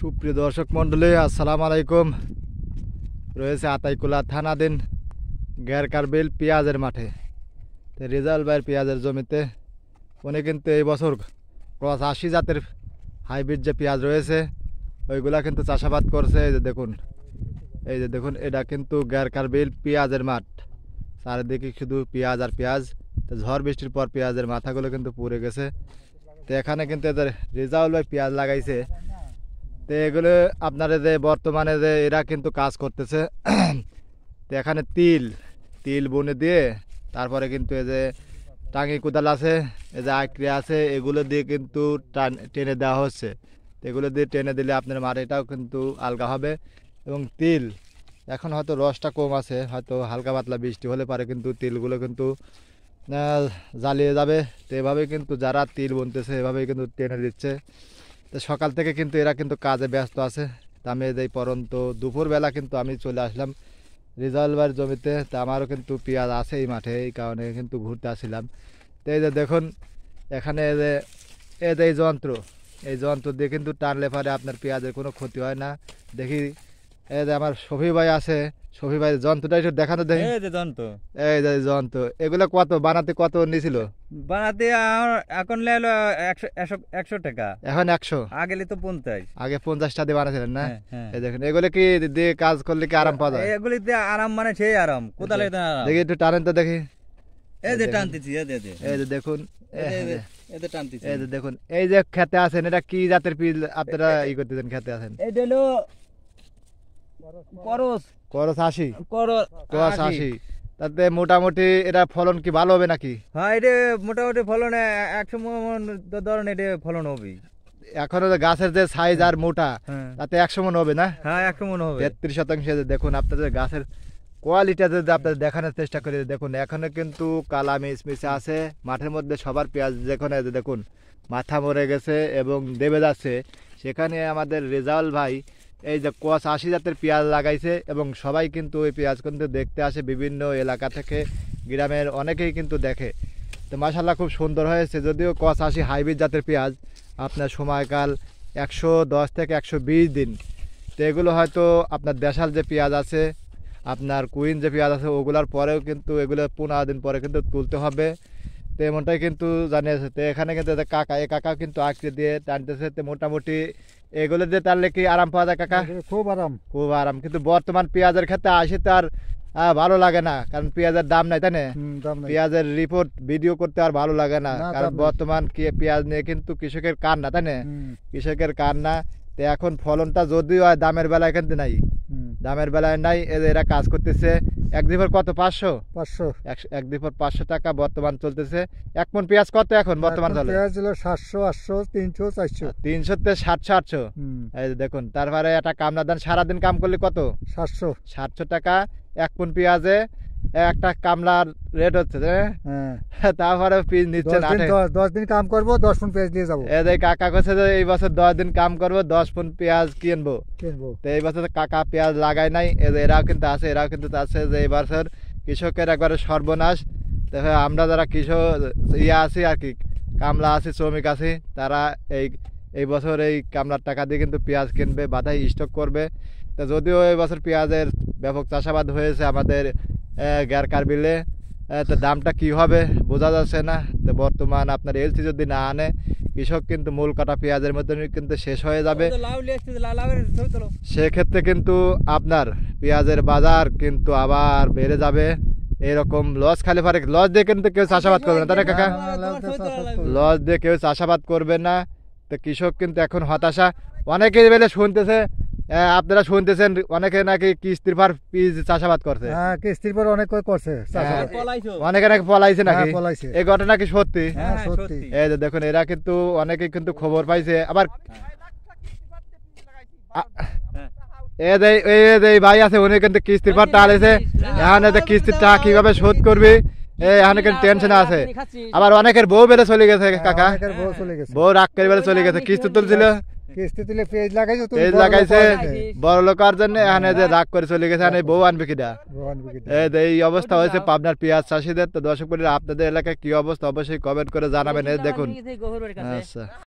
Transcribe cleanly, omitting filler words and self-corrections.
সুপ্রিয় দর্শক মন্ডলী, আসসালামু আলাইকুম। রয়েছে আতাইকুলা থানাধীন গেরকারবিল পেঁয়াজের মাঠে। তো রেজাউল ভাইয়ের পেঁয়াজের জমিতে উনি কিন্তু এই বছর ক্রস 80 জাতের হাইব্রিড যে পেঁয়াজ রয়েছে ওইগুলা কিন্তু চাষাবাদ করছে। এই যে দেখুন এটা কিন্তু গেরকারবিল পেঁয়াজের মাঠ, চারিদিকে শুধু পেঁয়াজ আর পেঁয়াজ। তো ঝড় বৃষ্টির পর পেঁয়াজের মাথাগুলো কিন্তু পুড়ে গেছে। তো এখানে কিন্তু এদের রেজাউল ভাই পেঁয়াজ লাগাইছে। তো এগুলো আপনারা যে বর্তমানে যে এরা কিন্তু কাজ করতেছে। তো এখানে তিল বুনে দিয়ে তারপরে কিন্তু এই যে টাঙ্গি কোদাল আছে, এই যে আঁকড়ে আছে, এগুলো দিয়ে কিন্তু টেনে দেওয়া হচ্ছে। তো এগুলো দিয়ে টেনে দিলে আপনার মাটিটাও কিন্তু আলগা হবে। এবং তিল এখন হয়তো রসটা কম আছে, হয়তো হালকা পাতলা বৃষ্টি হলে পারে কিন্তু তিলগুলো কিন্তু জ্বালিয়ে যাবে। তো এভাবেই কিন্তু যারা তিল বুনতেছে এভাবেই কিন্তু টেনে দিচ্ছে। তো সকাল থেকে কিন্তু এরা কিন্তু কাজে ব্যস্ত আছে। তা আমি এই পরন্ত দুপুরবেলা কিন্তু আমি চলে আসলাম রেজাউল ভাইয়ের জমিতে। তা আমারও কিন্তু পেঁয়াজ আছে এই মাঠে, এই কারণে কিন্তু ঘুরতে আসছিলাম। তো এই যে দেখুন এখানে এই যে এই যন্ত্র দিয়ে কিন্তু টানলে পারে আপনার পেঁয়াজের কোনো ক্ষতি হয় না। দেখি এই যে আমার শফি ভাই আছে, শফি ভাই যন্ত্রটা একটু দেখানো দেখি। এই যে যন্ত্র এগুলো কত বানাতে কত নিয়েছিল? বানাতে এখন 100 টাকা, এখন 100, আগে তো 50। আগে 50 টাকা দিয়ে বানাছিলেন না? এই দেখুন এগুলো কি দিয়ে কাজ করলে কি আরাম পাওয়া যায়? এগুলি দিয়ে আরাম মানে সেই আরাম, কোদালে দেখি একটু টানেন তো দেখি। এই যে টানতেছি, এই যে দেখুন, এই যে টানতেছি, এই যে দেখুন এই যে খেতে আছেন, এটা কি জাতের পিল আপনারা ই করতেছেন? খেতে আছেন এটা হলো করস 80। তাতে মোটামুটি এটা ফলন কি ভালো হবে নাকি? হ্যাঁ, এটা মোটামুটি ফলন 100 মণ ধরেন এটা ফলন হবে। এখনো গাছের যে সাইজ আর মোটা, তাতে 100 মণ হবে না? হ্যাঁ, 100 মণ হবে। 33% দেখুন আপনাদের গাছের কোয়ালিটি যদি আপনাদের দেখানোর চেষ্টা করে দেখুন, এখনো কিন্তু কালা মিশমিশে আছে মাঠের মধ্যে। সবার পেঁয়াজ যেখানে দেখুন মাথা মরে গেছে এবং দেবে যাচ্ছে, সেখানে আমাদের রেজাউল ভাই এই যে ক্রস 80 জাতের পেঁয়াজ লাগাইছে। এবং সবাই কিন্তু ওই পেঁয়াজ কিন্তু দেখতে আসে, বিভিন্ন এলাকা থেকে, গ্রামের অনেকেই কিন্তু দেখে। তো মাশাআল্লাহ খুব সুন্দর হয়েছে। যদিও ক্রস 80 হাইব্রিড জাতের পেঁয়াজ আপনার সময়কাল 110 থেকে 120 দিন। তো এগুলো হয়তো আপনার দেশাল যে পেঁয়াজ আছে, আপনার কুইন যে পেঁয়াজ আছে, ওগুলার পরেও কিন্তু এগুলো 15 দিন পরে কিন্তু তুলতে হবে। তো এমনটাই কিন্তু জানিয়েছে। তো এখানে কিন্তু কাকা কিন্তু আঁকড়ে দিয়ে টানতেছে। তো মোটামুটি এগুলো দিয়ে টানলে কি আরাম পাওয়া যায় কাকা? খুব আরাম। কিন্তু বর্তমান পেঁয়াজের ক্ষেত্রে আসে তো আর ভালো লাগে না, কারণ পেঁয়াজের দাম নাই, তাই না? পেঁয়াজের রিপোর্ট ভিডিও করতে আর ভালো লাগে না, কারণ বর্তমান পেঁয়াজ নিয়ে কিন্তু কৃষকের কান্না, তাই না? কৃষকের কান্না। তো এখন ফলনটা যদিও হয় দামের বেলায় কিন্তু নাই, দামের বেলায় নাই। এরা কাজ করতেছে। এক দিপর কত? 500 এক দিপর 500 টাকা বর্তমান চলতেছে। এক মণ পেঁয়াজ কত এখন বর্তমান চলে? 700, 800, 300, 400, 300 তে 700, 800। এই দেখুন তারপরে একটা কামলা দান সারাদিন কাম করলে কত? 700 টাকা এক মণ পেঁয়াজে। একটা কামলার রেট হচ্ছে, তারপরে পিস নিচ্ছেন 10 দিন কাম করবো, 10 মণ পেঁয়াজ নিয়ে যাবো। এই কাকা কাছে যে এই বছর 10 দিন কাম করবো, 10 মণ পেঁয়াজ কিনবো। তো এই বছর কাকা পেঁয়াজ লাগায় নাই। এরাও কিন্তু আছে যে এই বছর কৃষকের একবারে সর্বনাশ। দেখো আমরা যারা কৃষক আছি আর কি, কামলা আছি, শ্রমিক আছি, তারা এই বছর এই কামলার টাকা দিয়ে কিন্তু পেঁয়াজ কিনবে, বাধাই স্টক করবে। তো যদিও এই বছর পেঁয়াজের ব্যাপক চাষাবাদ হয়েছে আমাদের গেরকারবিলে, তো দামটা কি হবে বোঝা যাচ্ছে না। তো বর্তমান আপনার এলসি যদি না আনে, কৃষক কিন্তু মূল কাটা পেঁয়াজের মধ্যে কিন্তু শেষ হয়ে যাবে। সেক্ষেত্রে কিন্তু আপনার পেঁয়াজের বাজার কিন্তু আবার বেড়ে যাবে। এরকম লস খালি পারে, লস দিয়ে কিন্তু কেউ চাষাবাদ করবে না, তাই না কাকা? লস দিয়ে কেউ চাষাবাদ করবে না। তো কৃষক কিন্তু এখন হতাশা। অনেকেই বেলে শুনতেছে, আপনারা শুনতেছেন অনেকে নাকি কিস্তির পর পিস চাষাবাদ করছে। কিস্তির পর অনেক করছে, অনেকে নাকি পলাইছে নাকি? এই ঘটনা কি সত্যি? এই যে দেখুন এরা কিন্তু অনেকেই কিন্তু খবর পাইছে। আবার এই ভাই আছে, উনি কিন্তু কিস্তির পর টালেছে। এখন কিস্তির টাকা কিভাবে শোধ করবে এখানে কিন্তু টেনশন আছে। আবার অনেকের বউ বেলে চলে গেছে কাকা, বউ রাগ করে বেলে চলে গেছে। কিস্তি তুলছিল, পেঁয়াজ লাগাইছে বড় লোকের জন্য, এখানে যে রাগ করে চলে গেছে। বউ আনবে কিনা? এই অবস্থা হয়েছে পাবনার পেঁয়াজ চাষিদের। তো দর্শক বন্ধুরা, আপনাদের এলাকায় কি অবস্থা অবশ্যই কমেন্ট করে জানাবেন। দেখুন আচ্ছা।